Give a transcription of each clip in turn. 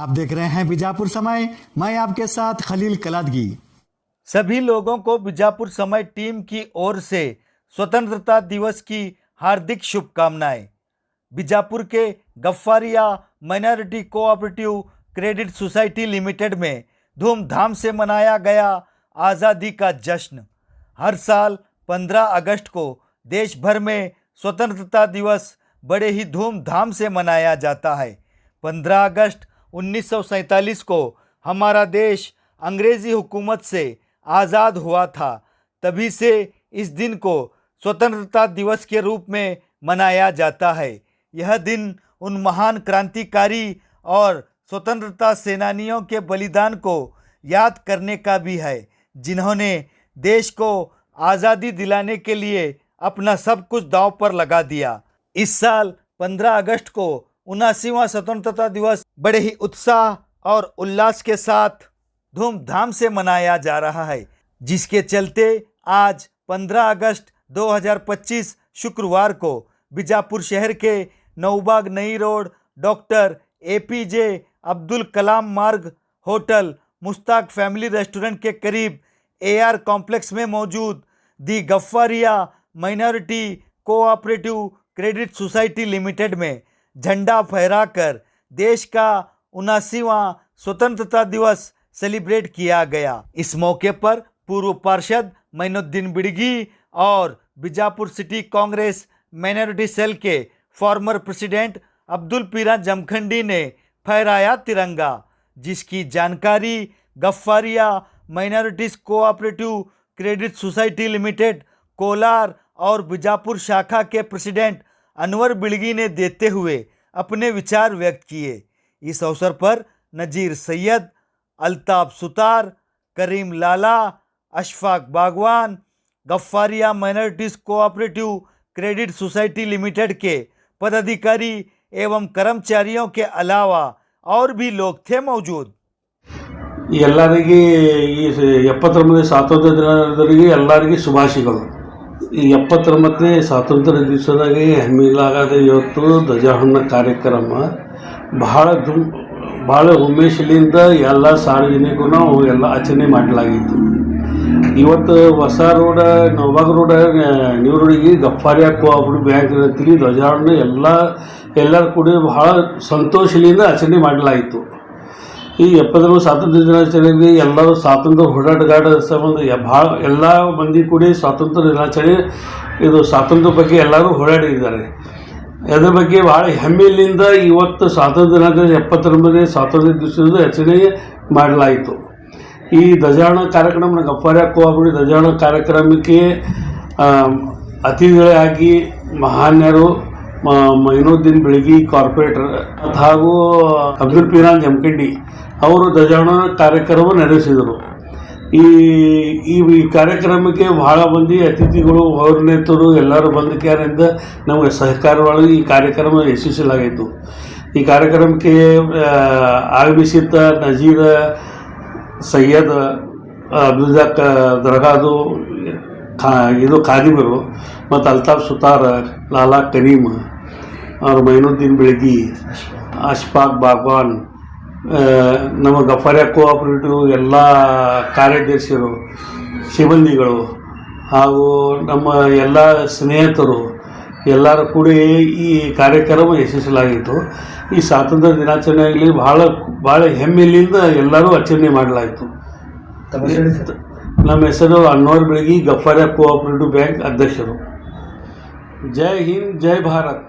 आप देख रहे हैं बीजापुर समय। मैं आपके साथ खलील कलादगी। सभी लोगों को बीजापुर समय टीम की ओर से स्वतंत्रता दिवस की हार्दिक शुभकामनाएं। बीजापुर के Gaffaria minority cooperative credit society limited में धूमधाम से मनाया गया आज़ादी का जश्न। हर साल 15 अगस्त को देश भर में स्वतंत्रता दिवस बड़े ही धूमधाम से मनाया जाता है। 15 अगस्त 1947 को हमारा देश अंग्रेजी हुकूमत से आज़ाद हुआ था। तभी से इस दिन को स्वतंत्रता दिवस के रूप में मनाया जाता है। यह दिन उन महान क्रांतिकारी और स्वतंत्रता सेनानियों के बलिदान को याद करने का भी है, जिन्होंने देश को आज़ादी दिलाने के लिए अपना सब कुछ दांव पर लगा दिया। इस साल 15 अगस्त को 79वां स्वतंत्रता दिवस बड़े ही उत्साह और उल्लास के साथ धूमधाम से मनाया जा रहा है, जिसके चलते आज 15 अगस्त 2025 शुक्रवार को बीजापुर शहर के नौबाग नई road doctor APJ Abdul Kalam मार्ग होटल मुश्ताक फैमिली रेस्टोरेंट के करीब AR कॉम्प्लेक्स में मौजूद the Gaffaria minority cooperative credit society limited में झंडा फहराकर देश का 79वां स्वतंत्रता दिवस सेलिब्रेट किया गया। इस मौके पर पूर्व पार्षद मोइनुद्दीन बिड़गी और Bijapur city Congress minority cell के फॉर्मर प्रेसिडेंट अब्दुल पीरा जमखंडी ने फहराया तिरंगा, जिसकी जानकारी Gaffaria minorities cooperative credit society limited Kolar और बीजापुर शाखा के प्रेसिडेंट अनवर बिड़गी ने देते हुए अपने विचार व्यक्त किए। इस अवसर पर नज़ीर सैयद, अल्ताफ सुतार, करीम Lala, Ashfaq Bagwan, Gaffaria minorities cooperative credit society limited के पदाधिकारी एवं कर्मचारियों के अलावा और भी लोग थे मौजूद। ಎಲ್ಲರಿಗೆ ಈ 79ನೇ ಸ್ವಾತಂತ್ರ್ಯ ದಿನದಲ್ಲಿ ಎಲ್ಲರಿಗೆ ಶುಭಾಶಯಗಳು। ಈ 79ನೇ ಸ್ವಾತಂತ್ರ್ಯ ದಿವಸದಾಗೆ ಹೆಮ್ಮೆಲಾಗದ ಇವತ್ತು ಧ್ವಜಾರೋಹಣ ಕಾರ್ಯಕ್ರಮ ಭಾಳ ಉಮೇಶಲಿಂದ ಎಲ್ಲ ಸಾರ್ವಜನಿಕರು ನಾವು ಎಲ್ಲ ಆಚರಣೆ ಮಾಡಲಾಗಿತ್ತು। ಇವತ್ತು ಹೊಸ ರೋಡ್ ನವಬಾಗ್ ರೋಡ್ ನ್ಯೂ ರೋಡಿಗೆ ಗಫ್ಫಾರಿಯಾ ಕೋಆಪರೇಟಿವ್ ಬ್ಯಾಂಕ್ ಅಂತೇಳಿ ಧ್ವಜಾರೋಹಣ ಎಲ್ಲರೂ ಕೂಡ ಭಾಳ ಸಂತೋಷದಿಂದ ಆಚರಣೆ ಮಾಡಲಾಯಿತು। ಈ 70ನೇ ಸ್ವಾತಂತ್ರ್ಯ ದಿನಾಚರಣೆಗೆ ಎಲ್ಲರೂ ಸ್ವಾತಂತ್ರ್ಯ ಹೋರಾಟಗಾರರ ಸಂಬಂಧ ಎಲ್ಲ ಮಂದಿ ಕೂಡ ಸ್ವಾತಂತ್ರ್ಯ ದಿನಾಚರಣೆ ಇದು ಸ್ವಾತಂತ್ರ್ಯ ಬಗ್ಗೆ ಎಲ್ಲರೂ ಹೋರಾಡಿದ್ದಾರೆ। ಅದರ ಬಗ್ಗೆ ಭಾಳ ಹೆಮ್ಮೆಯಿಂದ ಇವತ್ತು ಸ್ವಾತಂತ್ರ್ಯ ದಿನಾಚರಣೆ 79ನೇ ಸ್ವಾತಂತ್ರ್ಯ ದಿವಸದ ಆಚರಣೆ ಮಾಡಲಾಯಿತು। ಈ ಧ್ವಜಾರೋಹಣ ಕಾರ್ಯಕ್ರಮ ಗಫ್ಫಾರಿಯಾ ಕೋಆಪರೇಟಿವ್ ಧ್ವಜಾರೋಹಣ ಕಾರ್ಯಕ್ರಮಕ್ಕೆ ಅತಿಥಿಗಳಾಗಿ ಮಹಾನ್ಯರು ಮೊಯಿನುದ್ದೀನ್ ಬಿಳಗಿ ಕಾರ್ಪೊರೇಟರ್ ಹಾಗೂ ಅಬ್ದುಲ್ ಪೀರಾ ಜಮಖಂಡಿ ಅವರು ಧ್ವಜಾರೋಹಣ ಕಾರ್ಯಕ್ರಮ ನಡೆಸಿದರು। ಈ ಕಾರ್ಯಕ್ರಮಕ್ಕೆ ಬಹಳ ಮಂದಿ ಅತಿಥಿಗಳು ಗೌರವಾನ್ವಿತರು ಎಲ್ಲರೂ ಬಂದಿದ್ದರಿಂದ ನಮಗೆ ಸಹಕಾರವಾಗಿ ಈ ಕಾರ್ಯಕ್ರಮ ಯಶಸ್ವಿಯಾಯಿತು। ಈ ಕಾರ್ಯಕ್ರಮಕ್ಕೆ ಆಗಮಿಸಿದ ನಜೀರ್ ಸೈಯದ್, ಅಬ್ದುಜಾಕ್ ದರ್ಗಾದು ಇದು ಖಾದಿಮರು ಮತ್ತು ಅಲ್ತಾಫ್ ಸುತಾರ್, ಲಾಲಾ ಕರೀಮ್ और ಮೊಯಿನುದ್ದೀನ್ ಬಿಳಗಿ, ಅಶ್ಫಾಕ್ ಬಾಗ್ವಾನ್, ನಮ್ಮ ಗಫ್ಫಾರಿಯಾ ಕೋಆಪರೇಟಿವ್ ಎಲ್ಲ ಕಾರ್ಯದರ್ಶಿಗಳು, ಸಿಬ್ಬಂದಿಗಳು ಹಾಗೂ ನಮ್ಮ ಎಲ್ಲ ಸ್ನೇಹಿತರು ಎಲ್ಲರೂ ಕೂಡ ಈ ಕಾರ್ಯಕ್ರಮ ಯಶಸ್ವಿಯಾಗಿತ್ತು। ಈ ಸ್ವಾತಂತ್ರ್ಯ ದಿನಾಚರಣೆಯಲ್ಲಿ ಭಾಳ ಹೆಮ್ಮೆಯಿಂದ ಎಲ್ಲರೂ ಆಚರಣೆ ಮಾಡಲಾಯಿತು। ನಮ್ಮ ಹೆಸರು ಅನ್ವರ್ ಬಿಳಗಿ, ಗಫ್ಫಾರಿಯಾ ಕೋಆಪರೇಟಿವ್ ಬ್ಯಾಂಕ್ ಅಧ್ಯಕ್ಷರು। ಜೈ ಹಿಂದ್, ಜೈ ಭಾರತ್।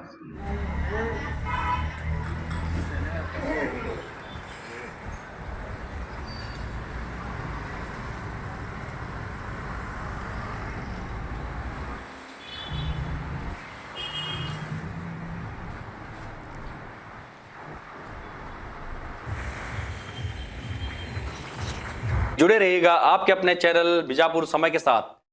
जुड़े रहिएगा आपके अपने चैनल बीजापुर समय के साथ।